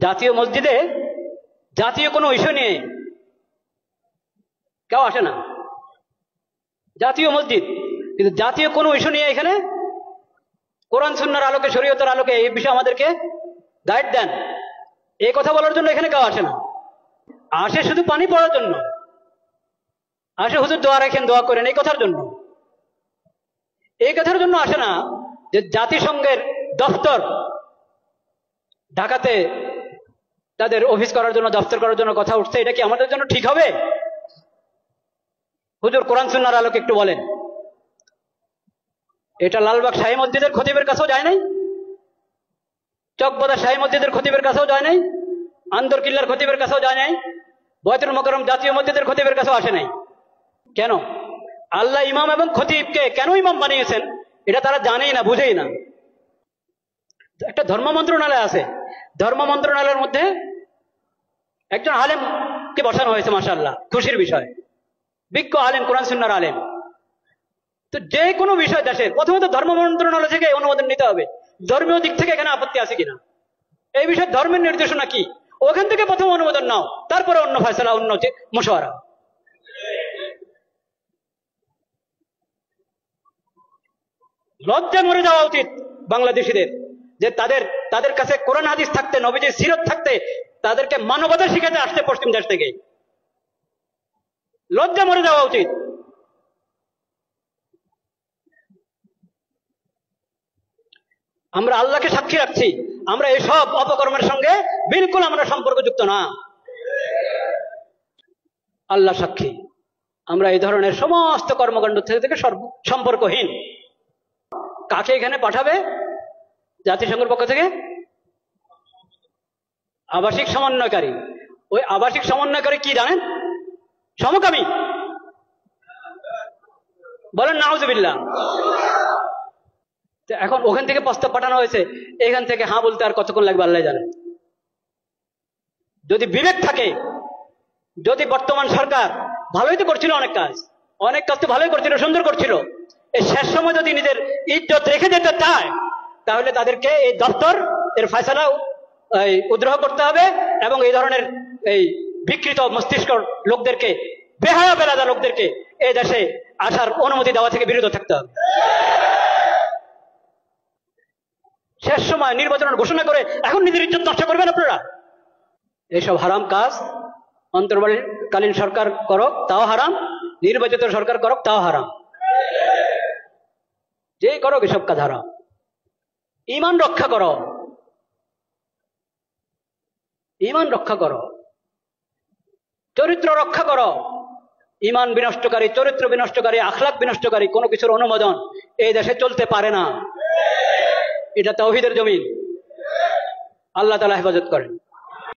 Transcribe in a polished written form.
জাতীয় মসজিদে জাতীয় কোনো ইস্যু নিয়ে কেউ আসে না। জাতীয় মসজিদ, কিন্তু জাতীয় কোনো ইস্যু নিয়ে এখানে কোরআন সুন্নাহর আলোকে, শরীয়তের আলোকে এই বিষয়ে আমাদেরকে গাইড দেন, এই কথা বলার জন্য এখানে কেউ আসে না। আসে শুধু পানি পড়ার জন্য, আসে হুজুর দোয়া রাখেন, দোয়া করেন, এই কথার জন্য। এই কথার জন্য আসে না যে জাতিসংঘের দফতর ঢাকাতে তাদের অফিস করার জন্য, দফতর করার জন্য কথা উঠছে, এটা কি আমাদের জন্য ঠিক হবে? হুজুর কোরআন সুন্নাহর আলোকে একটু বলেন। এটা লালবাগ শাহী মসজিদের খতিবের কাছেও যায় নাই, চকবাজার শাহী মসজিদের খতিবের কাছেও যায় নাই, আন্দরকিল্লার খতিবের কাছেও যায় নাই, বয়তুল মোকাররম জাতীয় মসজিদের খতিবের কাছেও আসে নাই। কেন? আল্লাহ ইমাম এবং খতিবকে কেন ইমাম বানিয়েছেন এটা তারা জানেই না, বুঝেই না। একটা ধর্ম মন্ত্রণালয় আছে, ধর্ম মন্ত্রণালয়ের মধ্যে একজন আলেমকে বসানো হয়েছে, মাশাআল্লাহ, খুশির বিষয়, বিজ্ঞ আলেম, কোরআন সুন্নাহর আলেম। তো যে কোনো বিষয় দেশের প্রথমত ধর্ম মন্ত্রণালয় থেকে অনুমোদন নিতে হবে, ধর্মীয় দিক থেকে এখানে আপত্তি আছে কিনা, এই বিষয়ে ধর্মের নির্দেশনা কি, ওখান থেকে প্রথম অনুমোদন নাও, তারপরে অন্য ফয়সালা, অন্য মুশওয়ারা। লজ্জা মরে যাওয়া উচিত বাংলাদেশিদের, যে তাদের কাছে কোরআন হাদিস থাকতে, নবীজির সিরত থাকতে, তাদেরকে মানবতা শিখাতে আসছে পশ্চিম দেশ থেকে। লজ্জা মরে যাওয়া উচিত। আমরা আল্লাহকে সাক্ষী রাখছি, আমরা এসব অপকর্মের সঙ্গে বিলকুল আমরা সম্পর্কযুক্ত না। আল্লাহ সাক্ষী, আমরা এই ধরনের সমস্ত কর্মকাণ্ড থেকে সম্পর্কহীন। কাকে এখানে পাঠাবে জাতিসংঘের পক্ষ থেকে? আবাসিক সমন্বয়কারী। ওই আবাসিক সমন্বয়কারী কি জানেন? সমকামী। বলেন নাউজুবিল্লাহ। এখন ওখান থেকে প্রস্তাব পাঠানো হয়েছে, এখান থেকে হ্যাঁ বলতে আর কতক্ষণ লাগবে আল্লাহ জানেন। যদি বিবেক থাকে, যদি বর্তমান সরকার ভালোই তো করছিল, অনেক কাজ তো ভালোই করছিল, সুন্দর করছিল, এই শেষ সময় যদি নিজের ইজ্জত রেখে যেতে চায়, তাহলে তাদেরকে এই দপ্তর এর ফয়সালা উদ্রহ করতে হবে এবং এই ধরনের এই বিকৃত মস্তিষ্ক লোকদেরকে, বেহায়া বেলাদা লোকদেরকে এই দেশে আসার অনুমতি দেওয়া থেকে বিরত থাকতে হবে। শেষ সময় নির্বাচনের ঘোষণা করে এখন নিজের ইজ্জত নষ্ট করবেন আপনারা? এইসব হারাম কাজ অন্তর্বর্তীকালীন সরকার করক তাও হারাম, নির্বাচিত সরকার করক তাও হারাম, যেই করক এসব কাজ হারাম। ঈমান রক্ষা করো, ঈমান রক্ষা করো, চরিত্র রক্ষা করো। ঈমান বিনষ্টকারী, চরিত্র বিনষ্টকারী, আখলাক বিনষ্টকারী কোনো কিছুর অনুমোদন এই দেশে চলতে পারে না। এটা তাওহীদের জমিন। আল্লাহ তাআলা হেফাজত করেন।